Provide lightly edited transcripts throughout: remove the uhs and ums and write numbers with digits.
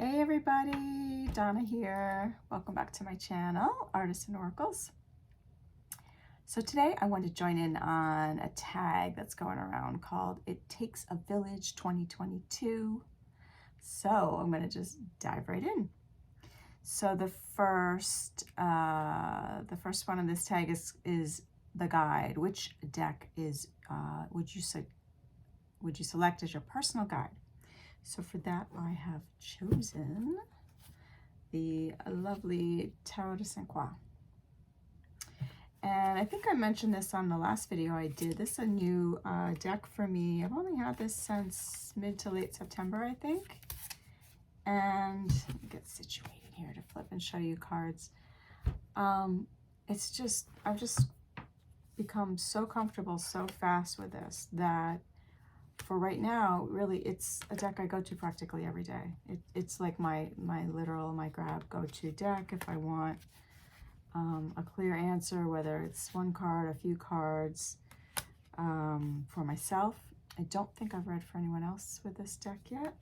Hey everybody, Donna here. Welcome back to my channel, Artists and Oracles. So today I want to join in on a tag that's going around called It Takes a Village 2022. So I'm going to just dive right in. So the first one on this tag is the guide. Which deck is would you select as your personal guide? So for that, I have chosen the lovely Tarot de Saint Croix. And I think I mentioned this on the last video I did. This is a new deck for me. I've only had this since mid to late September, I think. And let me get situated here to flip and show you cards. It's just, I've just become so comfortable so fast with this that for right now, really, it's a deck I go to practically every day. It's like my grab go-to deck if I want a clear answer, whether it's one card, a few cards, for myself. I don't think I've read for anyone else with this deck yet.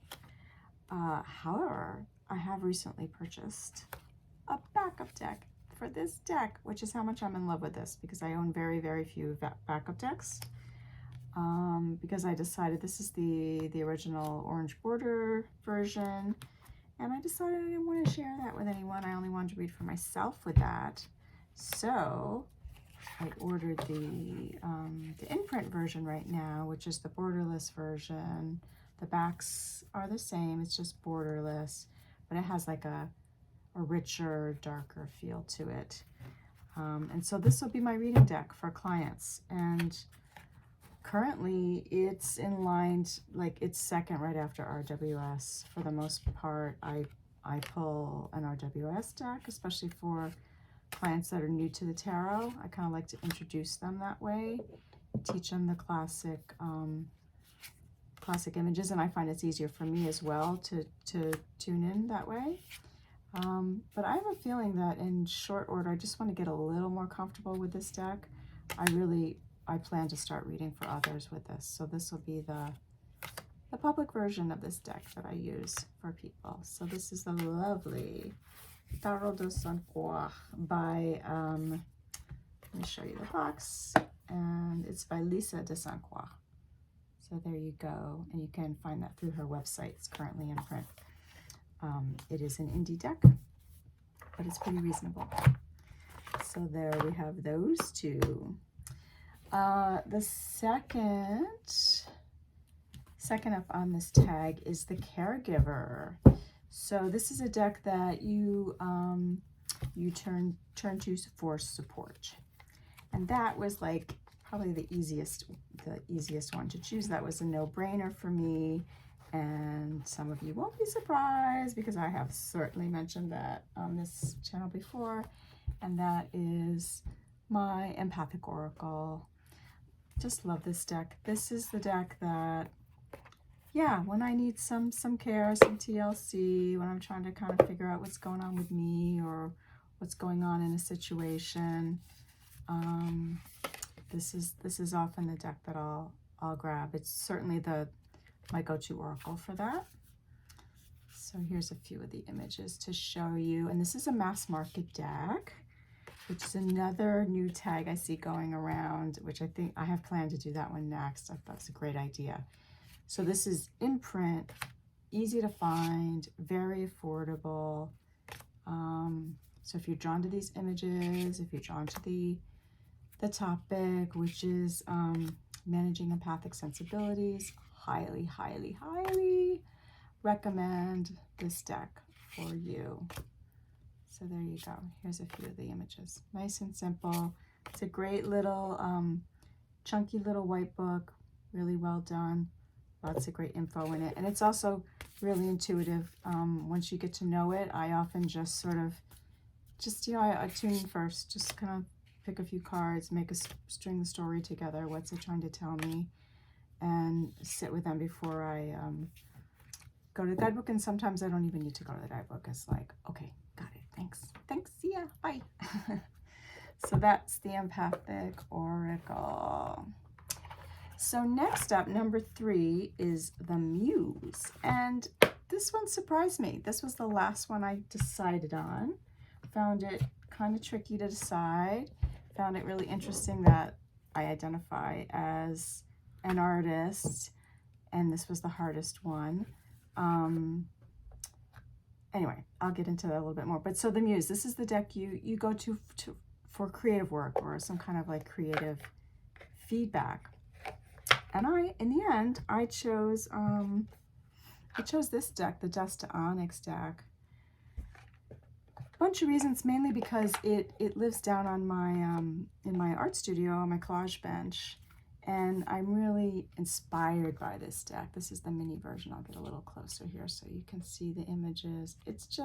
However, I have recently purchased a backup deck for this deck, which is how much I'm in love with this, because I own very, very few backup decks. Because I decided this is the original orange border version, and I decided I didn't want to share that with anyone. I only wanted to read for myself with that. So I ordered the imprint version right now, which is the borderless version. The backs are the same, it's just borderless, but it has like a richer, darker feel to it. And so this will be my reading deck for clients, and currently it's in line, like it's second right after RWS. For the most part, I pull an RWS deck, especially for clients that are new to the tarot. I kind of like to introduce them that way, teach them the classic images, and I find it's easier for me as well to tune in that way. But I have a feeling that in short order, I just want to get a little more comfortable with this deck. I plan to start reading for others with this. So this will be the public version of this deck that I use for people. So this is the lovely Tarot de Saint Croix by, let me show you the box, and it's by Lisa de Saint Croix. So there you go, and you can find that through her website. It's currently in print. It is an indie deck, but it's pretty reasonable. So there we have those two. The second up on this tag is the Caregiver. So this is a deck that you turn to for support, and that was like probably the easiest one to choose. That was a no-brainer for me, and some of you won't be surprised because I have certainly mentioned that on this channel before, and that is my Empathic Oracle. Just love this deck. This is the deck that, yeah, when I need some care, some TLC, when I'm trying to kind of figure out what's going on with me or what's going on in a situation, this is often the deck that I'll grab. It's certainly my go-to oracle for that. So here's a few of the images to show you, and this is a mass market deck, which is another new tag I see going around, which I think I have planned to do that one next. I thought that's a great idea. So this is in print, easy to find, very affordable. So if you're drawn to these images, if you're drawn to the topic, which is managing empathic sensibilities, highly, highly, highly recommend this deck for you. So there you go. Here's a few of the images. Nice and simple. It's a great little, chunky little white book. Really well done. Lots of great info in it. And it's also really intuitive. Once you get to know it, I often just sort of, I tune in first. Just kind of pick a few cards, string the story together. What's it trying to tell me? And sit with them before I go to the guidebook. And sometimes I don't even need to go to the guidebook. It's like, okay, got it. Thanks, see ya, bye. So that's the Empathic Oracle. So next up, number 3 is the Muse. And this this one surprised me. This was the last one I decided on. Found it kind of tricky to decide. Found it really interesting that I identify as an artist, and this was the hardest one. Anyway, I'll get into that a little bit more. But so the Muse, this is the deck you go to for creative work or some kind of like creative feedback. And in the end, I chose this deck, the Dust to Onyx deck. Bunch of reasons, mainly because it lives down on my in my art studio on my collage bench, and I'm really inspired by this deck. This is the mini version. I'll get a little closer here so you can see the images. It's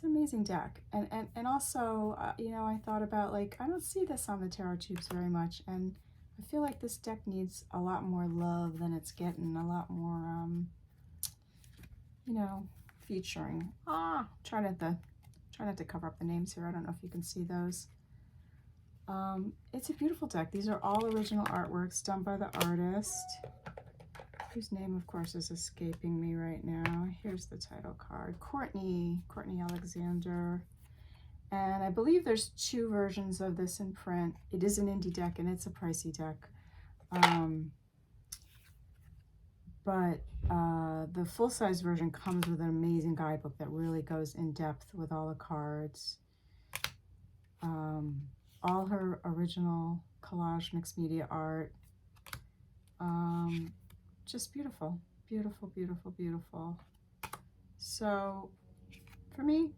an amazing deck, and also you know, I thought about, like, I don't see this on the tarot tubes very much, and I feel like this deck needs a lot more love than it's getting, a lot more you know, featuring. Try not to cover up the names here. I don't know if you can see those. It's a beautiful deck. These are all original artworks done by the artist, whose name, of course, is escaping me right now. Here's the title card. Courtney Alexander. And I believe there's 2 versions of this in print. It is an indie deck, and it's a pricey deck. But the full-size version comes with an amazing guidebook that really goes in depth with all the cards. All her original collage mixed media art. Just beautiful, beautiful, beautiful, beautiful. So for me,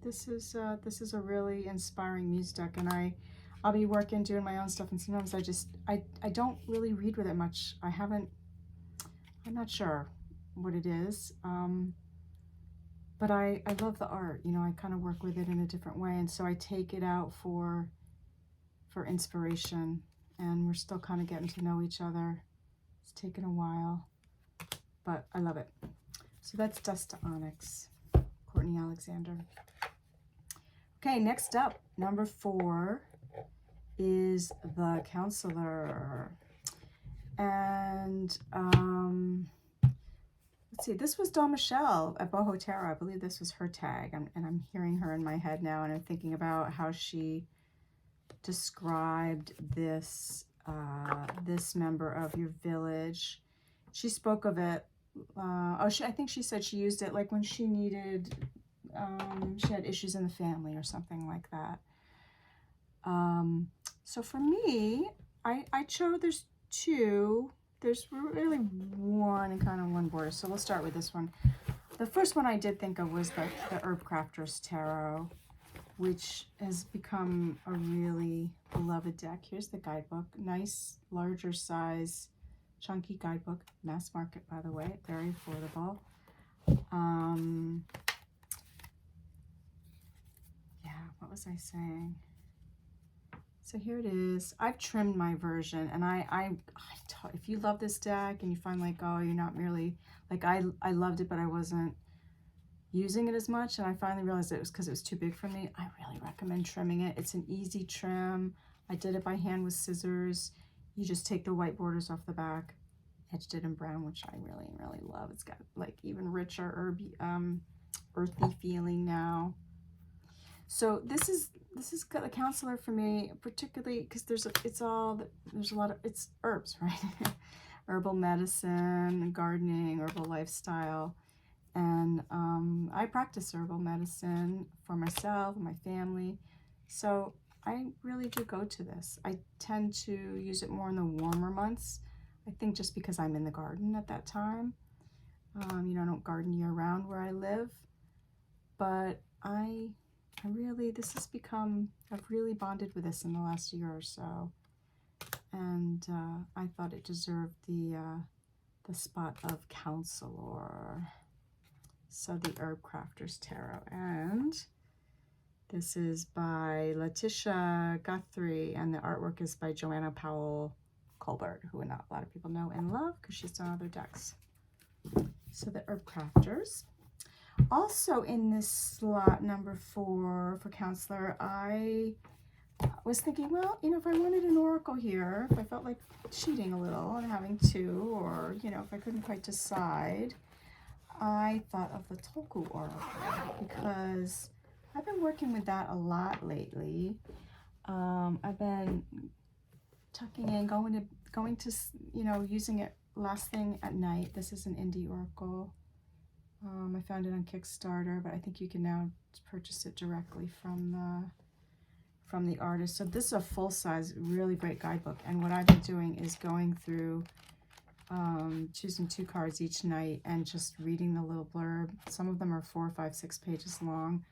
this is a really inspiring Muse deck, and I'll be working, doing my own stuff, and sometimes I don't really read with it much. I'm not sure what it is, but I love the art. You know, I kind of work with it in a different way, and so I take it out for inspiration, and we're still kind of getting to know each other. It's taken a while, but I love it. So that's Dust to Onyx, Courtney Alexander. Okay, next up, number 4 is the Counselor. And let's see, this was Dawn Michelle at Boho Tarot. I believe this was her tag, and I'm hearing her in my head now, and I'm thinking about how she described this this member of your village. She spoke of it. I think she said she used it like when she needed. She had issues in the family or something like that. So for me, I chose, there's 2. There's really one and kind of one border. So we'll start with this one. The first one I did think of was the Herbcrafters Tarot, which has become a really beloved deck. Here's the guidebook. Nice, larger size, chunky guidebook. Mass market, by the way. Very affordable. What was I saying? So here it is. I've trimmed my version, and if you love this deck and you find like, oh, you're not merely like I loved it, but I wasn't using it as much, and I finally realized it was because it was too big for me. I really recommend trimming it. It's an easy trim. I did it by hand with scissors. You just take the white borders off the back, etched it in brown, which I really, really love. It's got like even richer earthy feeling now. So this is the Counselor for me, particularly because there's a lot of it's herbs, right? Herbal medicine, gardening, herbal lifestyle, and I practice herbal medicine for myself and my family. So I really do go to this. I tend to use it more in the warmer months. I think just because I'm in the garden at that time. You know, I don't garden year round where I live, but I've really bonded with this in the last year or so, and I thought it deserved the spot of Counselor. So the Herbcrafters Tarot, and this is by Letitia Guthrie, and the artwork is by Joanna Powell Colbert, who not a lot of people know and love because she's done other decks. So the Herbcrafters. Also in this slot number 4 for Counselor, I was thinking, well, you know, if I wanted an oracle here, if I felt like cheating a little and having 2, or, you know, if I couldn't quite decide, I thought of the Tulku Oracle because I've been working with that a lot lately. I've been tucking in, going to, you know, using it last thing at night. This is an indie oracle. I found it on Kickstarter, but I think you can now purchase it directly from the artist. So this is a full-size, really great guidebook. And what I've been doing is going through, choosing 2 cards each night and just reading the little blurb. Some of them are 4, 5, 6 pages long,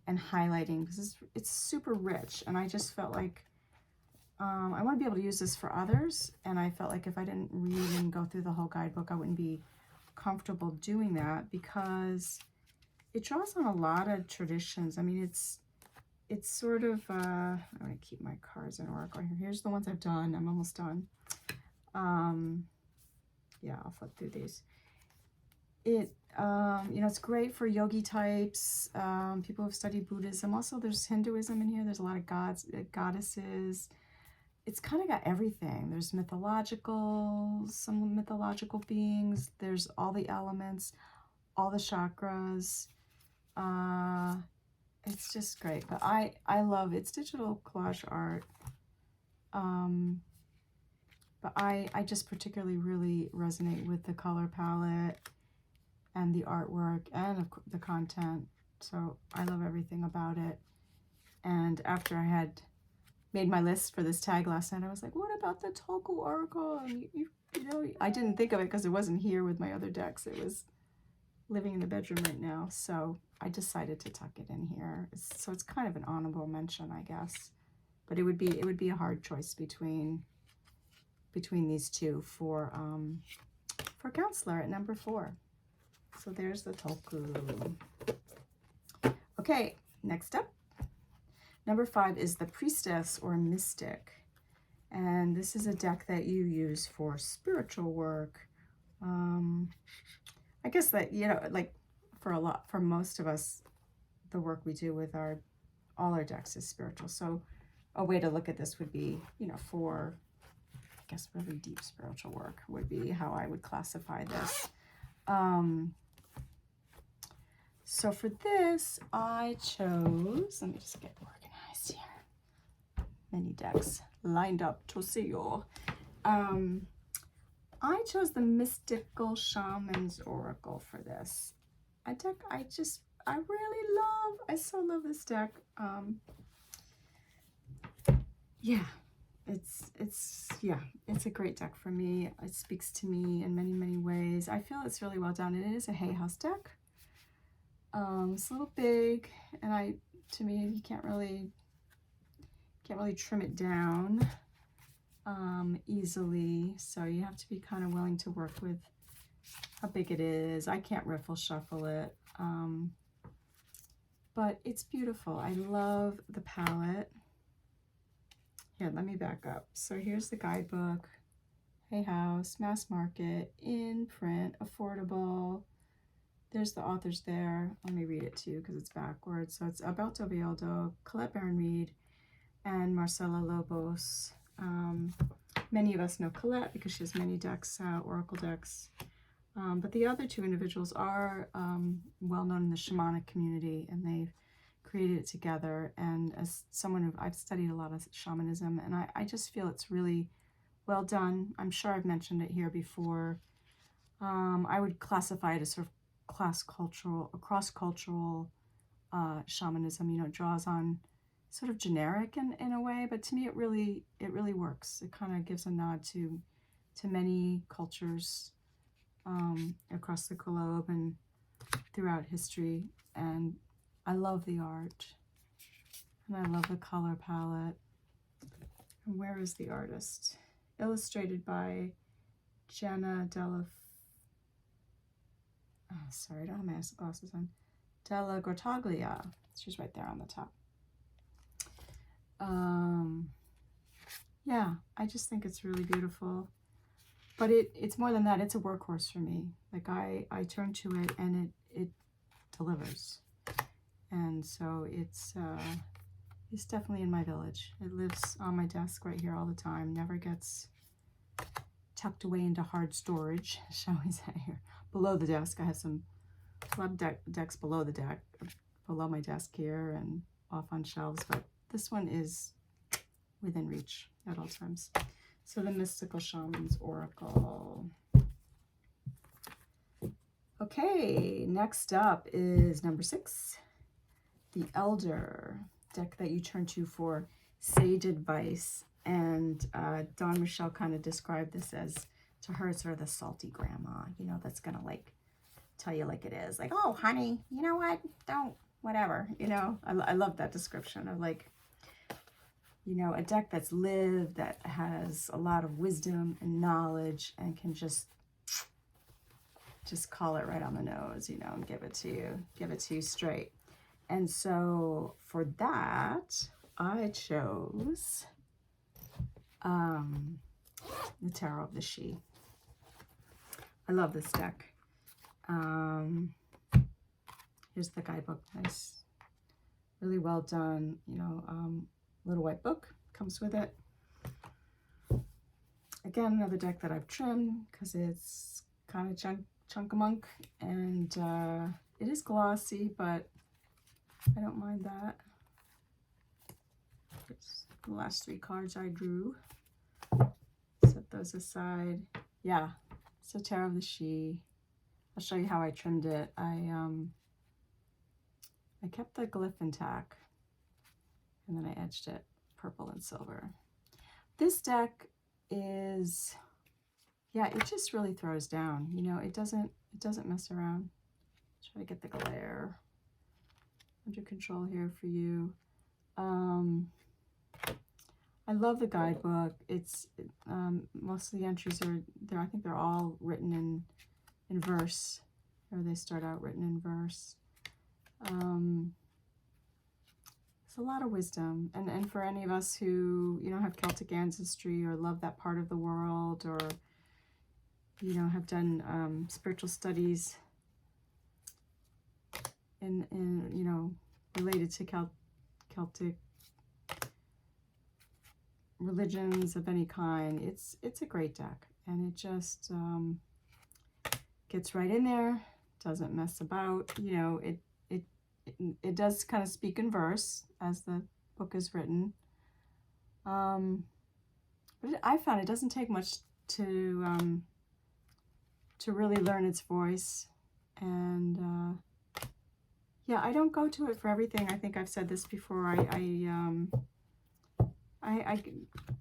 and highlighting because it's super rich. And I just felt like I want to be able to use this for others. And I felt like if I didn't read and go through the whole guidebook, I wouldn't be comfortable doing that because it draws on a lot of traditions. I mean, it's sort of, I'm going to keep my cards in Oracle here. Here's the ones I've done. I'm almost done. Yeah, I'll flip through these. You know, it's great for yogi types, people who've studied Buddhism. Also, there's Hinduism in here. There's a lot of gods, goddesses. It's kind of got everything. There's some mythological beings. There's all the elements, all the chakras. It's just great. But I love it's digital collage art. But I just particularly really resonate with the color palette and the artwork and the content. So I love everything about it. And after I had made my list for this tag last night, I was like, what about the Tulku Oracle? And you know, I didn't think of it because it wasn't here with my other decks. It was living in the bedroom right now. So I decided to tuck it in here. So it's kind of an honorable mention, I guess. But it would be a hard choice between these two for Counselor at number 4. So there's the Tulku. Okay, next up. Number 5 is the Priestess or Mystic. And this is a deck that you use for spiritual work. I guess that, you know, like for most of us, the work we do with all our decks is spiritual. So a way to look at this would be, you know, for, I guess, really deep spiritual work would be how I would classify this. So for this, I chose, let me just get organized here. Many decks lined up to see you. I chose the Mystical Shaman's Oracle for this. A deck I really love. I so love this deck. Yeah, it's a great deck for me. It speaks to me in many, many ways. I feel it's really well done. It is a Hay House deck. It's a little big, and to me, you can't really trim it down easily. So you have to be kind of willing to work with how big it is. I can't riffle shuffle it, but it's beautiful. I love the palette. Here, let me back up. So here's the guidebook. Hay House, mass market, in print, affordable. There's the authors there. Let me read it to you because it's backwards. So it's Alberto Villoldo, Colette Baron-Reed, and Marcela Lobos. Many of us know Colette because she has many decks, Oracle decks. But the other 2 individuals are well known in the shamanic community, and they've created it together. And as someone who I've studied a lot of shamanism, and I just feel it's really well done. I'm sure I've mentioned it here before. I would classify it as sort of cross-cultural shamanism. You know, it draws on sort of generic in a way, but to me it really works. It kind of gives a nod to many cultures across the globe and throughout history. And I love the art, and I love the color palette. And where is the artist? Illustrated by Jenna Della. Oh, sorry, I don't have my glasses on. Della Gortaglia. She's right there on the top. Yeah, I just think it's really beautiful. But it's more than that. It's a workhorse for me. Like I turn to it and it delivers. And so it's definitely in my village. It lives on my desk right here all the time. Never gets tucked away into hard storage, shall we say. Here below the desk I have some a lot of decks below the deck, below my desk here and off on shelves, but this one is within reach at all times. So the Mystical Shaman's Oracle. Okay, next up is number 6, the Elder, deck that you turn to for sage advice. And Dawn Michelle kind of described this as, to her, it's sort of the salty grandma, you know, that's gonna like tell you like it is, like, oh honey, you know what, don't, whatever, you know. I love that description of, like, you know, a deck that's lived, that has a lot of wisdom and knowledge and can just call it right on the nose, you know, and give it to you straight. And so for that, I chose the Tarot of the She. I love this deck. Here's the guidebook, nice, really well done, you know, little white book comes with it. Again, another deck that I've trimmed because it's kind of chunk-a-munk, and it is glossy, but I don't mind that. Here's the last 3 cards I drew. Set those aside. Yeah, so Tarot of the She. I'll show you how I trimmed it. I kept the glyph intact, and then I edged it purple and silver. This deck is, yeah, it just really throws down. You know, it doesn't mess around. Try to get the glare under control here for you. I love the guidebook. It's most of the entries are there. I think they're all written in verse, or they start out written in verse. It's a lot of wisdom, and for any of us who, you know, have Celtic ancestry or love that part of the world, or, you know, have done spiritual studies in you know, related to Celtic religions of any kind, it's a great deck, and it just gets right in there, doesn't mess about, you know. It does kind of speak in verse as the book is written, but I found it doesn't take much to really learn its voice. And yeah, I don't go to it for everything. I think I've said this before.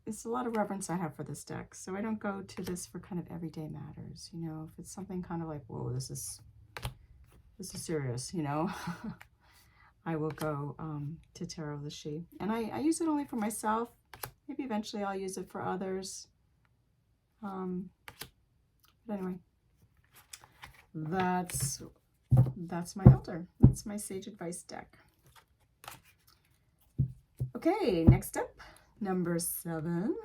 It's a lot of reverence I have for this deck, so I don't go to this for kind of everyday matters. You know, if it's something kind of like, whoa, this is serious, you know, I will go to Tarot of the She. And I use it only for myself. Maybe eventually I'll use it for others. But anyway, that's my Elder. That's my Sage Advice deck. Okay, next up, number 7.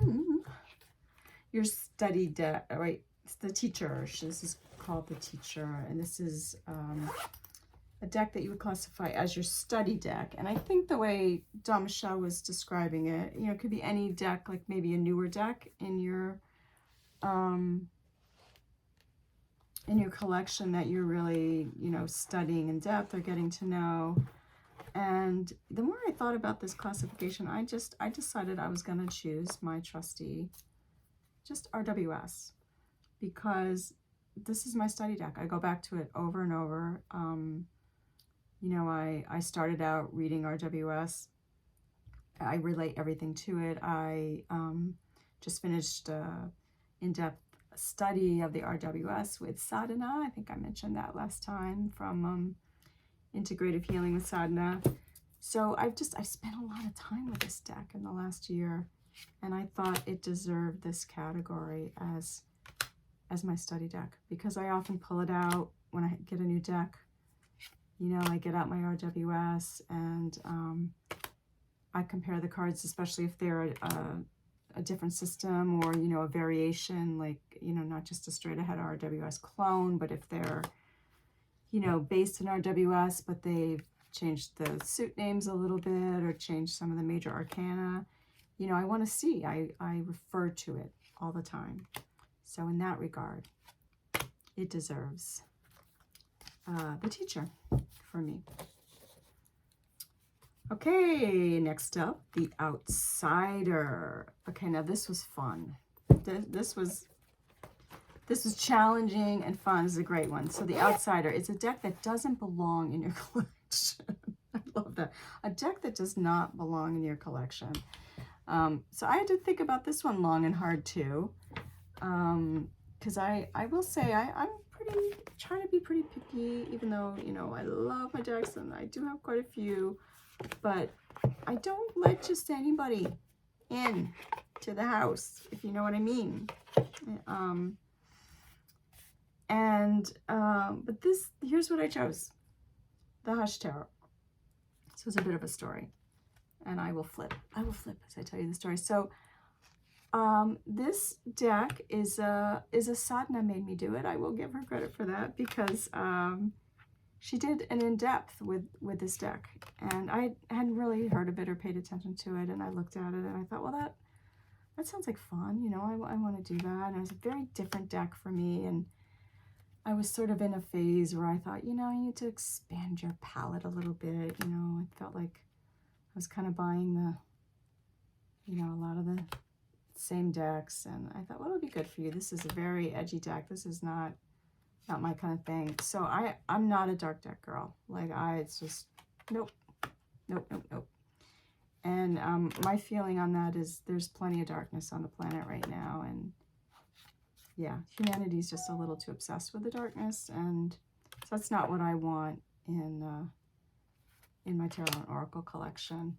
Your study deck. Right, it's the Teacher. This is called the Teacher, and this is a deck that you would classify as your study deck. And I think the way Dawn Michelle was describing it, you know, it could be any deck, like maybe a newer deck in your collection that you're really, you know, studying in depth or getting to know. And the more I thought about this classification, I decided I was going to choose my trusty, just RWS, because this is my study deck. I go back to it over and over. You know, I started out reading RWS. I relate everything to it. I just finished in-depth study of the RWS with Sadhana. I think I mentioned that last time, from Integrative Healing with Sadhana. So I've spent a lot of time with this deck in the last year, and I thought it deserved this category as my study deck, because I often pull it out when I get a new deck. You know, I get out my RWS and I compare the cards, especially if they're a different system, or, you know, a variation, like, you know, not just a straight ahead RWS clone, but if they're, you know, based in RWS, but they've changed the suit names a little bit or changed some of the major arcana. You know, I want to see, I refer to it all the time. So in that regard, it deserves the teacher for me. Okay, next up, the Outsider. Okay, now this was fun. This was challenging and fun. This is a great one. So the Outsider, it's a deck that doesn't belong in your collection. I love that. A deck that does not belong in your collection. So I had to think about this one long and hard too. Because I will say I'm trying to be pretty picky, even though, you know, I love my decks and I do have quite a few, but I don't let just anybody in to the house, if you know what I mean. But here's what I chose. The Hush Tarot. So it's a bit of a story, and I will flip as I tell you the story. So this deck is a Sadhana made me do it. I will give her credit for that, because she did an in-depth with this deck, and I hadn't really heard of it or paid attention to it, and I looked at it and I thought, well, that sounds like fun, you know, I want to do that. And it was a very different deck for me, and I was sort of in a phase where I thought, you know, you need to expand your palette a little bit. You know, it felt like I was kind of buying a lot of the same decks, and I thought, well, it'll be good for you. This is a very edgy deck. This is not my kind of thing. So I'm not a dark deck girl. Like it's just nope. And my feeling on that is there's plenty of darkness on the planet right now, and yeah, humanity's just a little too obsessed with the darkness, and so that's not what I want in my Tarot and Oracle collection.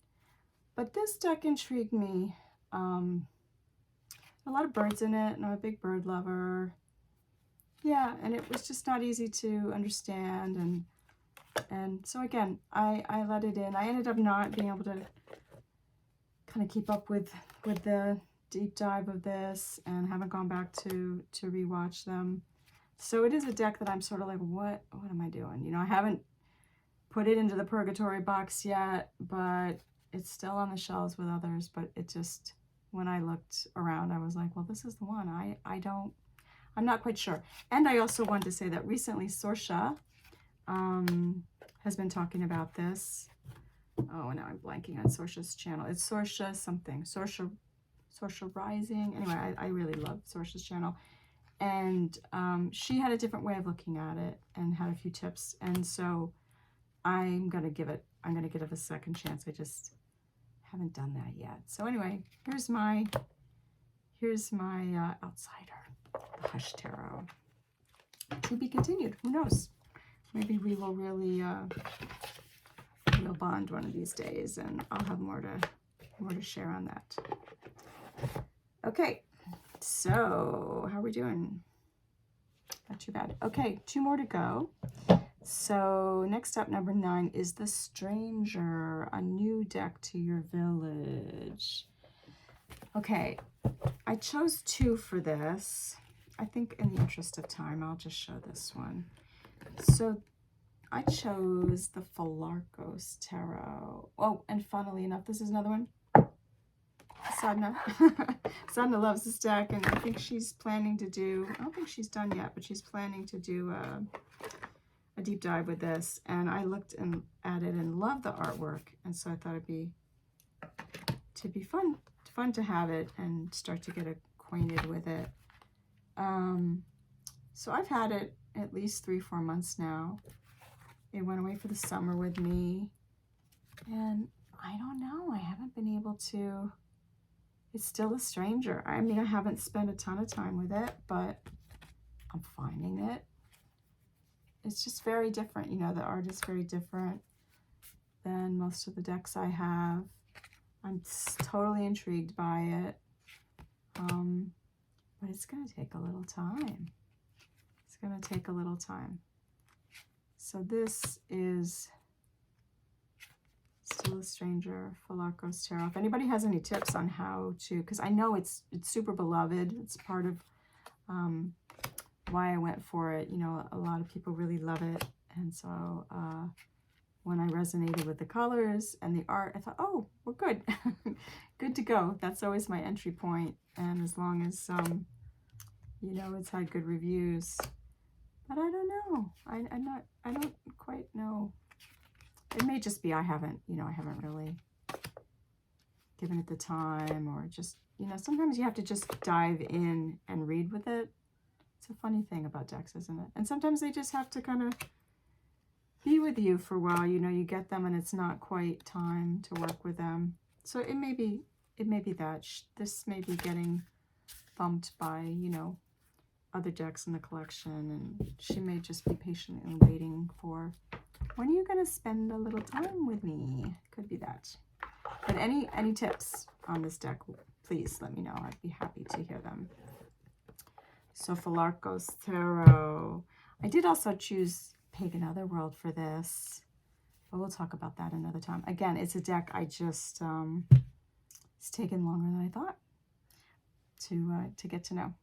But this deck intrigued me. A lot of birds in it, and I'm a big bird lover. Yeah, and it was just not easy to understand, and so again, I let it in. I ended up not being able to kind of keep up with the deep dive of this, and haven't gone back to rewatch them. So it is a deck that I'm sort of like, what am I doing? You know, I haven't put it into the purgatory box yet, but it's still on the shelves with others. But it just, when I looked around, I was like, well, this is the one. I'm not quite sure. And I also wanted to say that recently Sorsha has been talking about this. Oh, now I'm blanking on Sorsha's channel. It's Sorsha something. Sorsha Rising. Anyway, I really love Sorsha's channel. And she had a different way of looking at it and had a few tips. And so I'm going to give it a second chance. I just haven't done that yet. So anyway, here's my Outsider, the Hush Tarot. To be continued. Who knows? Maybe we will really we'll bond one of these days, and I'll have more to share on that. Okay, so how are we doing? Not too bad. Okay, 2 more to go. So next up, number 9 is the Stranger, a new deck to your village. Okay, I chose 2 for this. I think in the interest of time, I'll just show this one. So I chose the Pholarchos Tarot. Oh, and funnily enough, this is another one. Sadhana. Sadhana loves this deck, and I think she's planning to do, I don't think she's done yet, but she's planning to do a deep dive with this. And I looked at it and loved the artwork, and so I thought it'd be fun to have it and start to get acquainted with it. So I've had it at least 3-4 months now. It went away for the summer with me, and I don't know, I haven't been able to. It's still a stranger. I mean, I haven't spent a ton of time with it, but I'm finding it. It's just very different. You know, the art is very different than most of the decks I have. I'm totally intrigued by it. But it's going to take a little time. It's going to take a little time. So this is still a stranger, Pholarchos Tarot. If anybody has any tips on how to, because I know it's super beloved. It's part of why I went for it. You know, a lot of people really love it. And so when I resonated with the colors and the art, I thought, oh, we're good. Good to go. That's always my entry point. And as long as, you know, it's had good reviews, But I don't know. I don't quite know. It may just be I haven't really given it the time, or just, sometimes you have to just dive in and read with it. It's a funny thing about decks, isn't it? And sometimes they just have to kind of be with you for a while. You get them and it's not quite time to work with them. So it may be that this may be getting bumped by, other decks in the collection, and she may just be patiently waiting for, when are you going to spend a little time with me? Could be that. But any tips on this deck, please let me know. I'd be happy to hear them. So Pholarchos Tarot. I did also choose Pagan Otherworld for this, but we'll talk about that another time. Again, it's a deck I just, it's taken longer than I thought to get to know.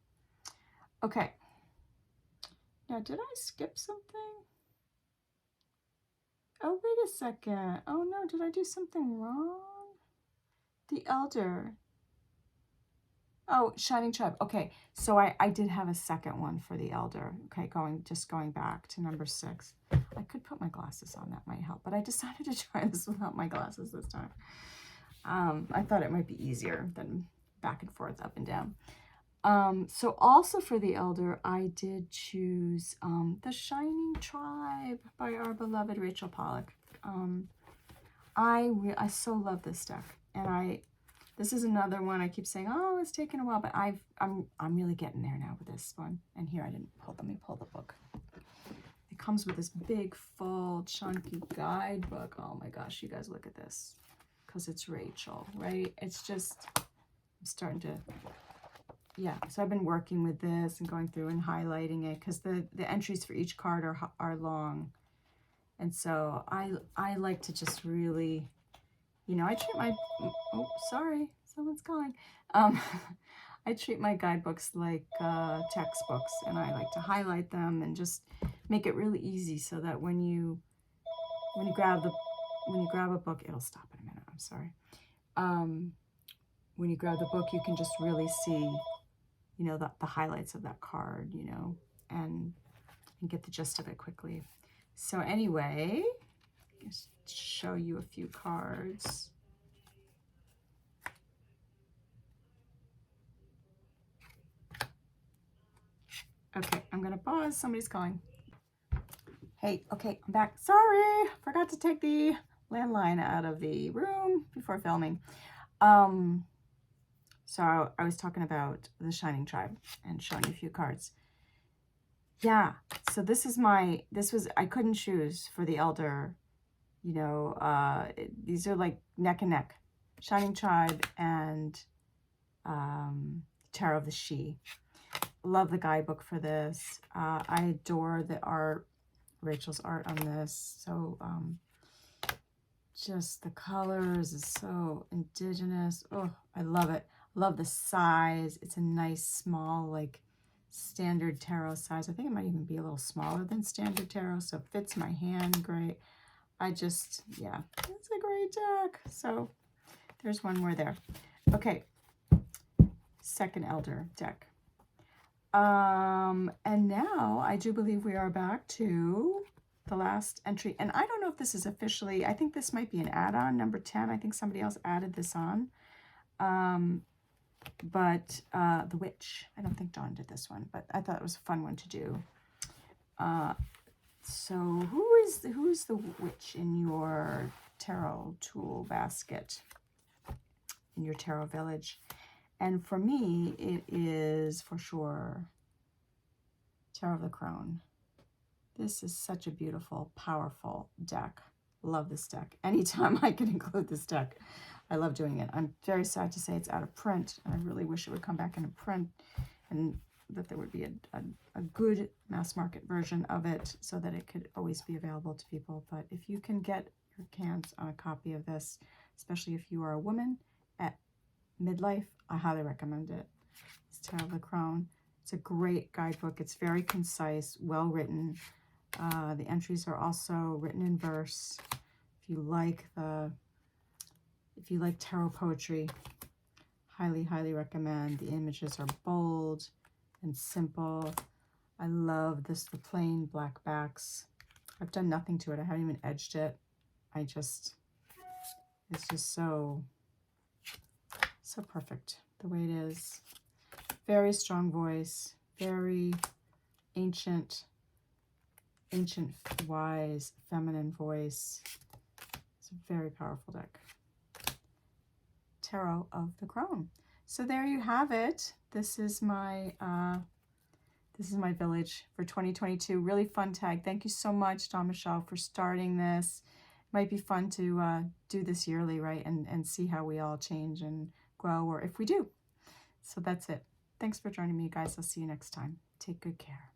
Okay. Now, did I skip something? Oh, wait a second. Oh no, did I do something wrong? The Elder. Oh, Shining Tribe. Okay, so I did have a second one for the Elder. Okay, just going back to number 6. I could put my glasses on, that might help, but I decided to try this without my glasses this time. I thought it might be easier than back and forth, up and down. So also for the Elder, I did choose The Shining Tribe by our beloved Rachel Pollack. I so love this deck, and this is another one I keep saying, oh, it's taken a while, but I'm really getting there now with this one. And here, let me pull the book. It comes with this big, full, chunky guidebook. Oh my gosh, you guys, look at this, because it's Rachel, right? It's just, I'm starting to, yeah. So I've been working with this and going through and highlighting it, because the entries for each card are long. And so I like to just really, I treat my, oh, sorry, someone's calling. I treat my guidebooks like textbooks, and I like to highlight them and just make it really easy, so that when you grab a book, it'll stop in a minute, I'm sorry. When you grab the book, you can just really see, the highlights of that card, and get the gist of it quickly. So anyway, just show you a few cards. Okay, I'm gonna pause. Somebody's calling. Hey, okay, I'm back. Sorry, forgot to take the landline out of the room before filming. So I was talking about the Shining Tribe and showing you a few cards. Yeah, so I couldn't choose for the Elder. These are like neck and neck. Shining Tribe and Tarot of the She. Love the guidebook for this. I adore the art, Rachel's art on this. So just the colors is so indigenous. Oh, I love it. Love the size. It's a nice small, like standard tarot size. I think it might even be a little smaller than standard tarot, so it fits my hand great. Yeah, it's a great deck. So there's one more there. Okay, second Elder deck. And now I do believe we are back to the last entry. And I don't know if this is officially, I think this might be an add-on, number 10. I think somebody else added this on. But The Witch. I don't think Dawn did this one, but I thought it was a fun one to do. So who's the witch in your tarot tool basket, in your tarot village? And for me, it is for sure Tarot of the Crone. This is such a beautiful, powerful deck. Love this deck. Anytime I can include this deck, I love doing it. I'm very sad to say it's out of print. I really wish it would come back into print, and that there would be a good mass market version of it, so that it could always be available to people. But if you can get your hands on a copy of this, especially if you are a woman at midlife, I highly recommend it. It's Tarot of the Crone. It's a great guidebook. It's very concise, well written. The entries are also written in verse. If you like tarot poetry, highly recommend. The images are bold and simple. I love this, the plain black backs. I've done nothing to it. I haven't even edged it. It's just so perfect the way it is. Very strong voice, very ancient, wise, feminine voice. It's a very powerful deck. Tarot of the Crone. So there you have it. This is my village for 2022. Really fun tag. Thank you so much, Don Michelle, for starting this. Might be fun to do this yearly, right? And see how we all change and grow, or if we do. So that's it. Thanks for joining me, guys. I'll see you next time. Take good care.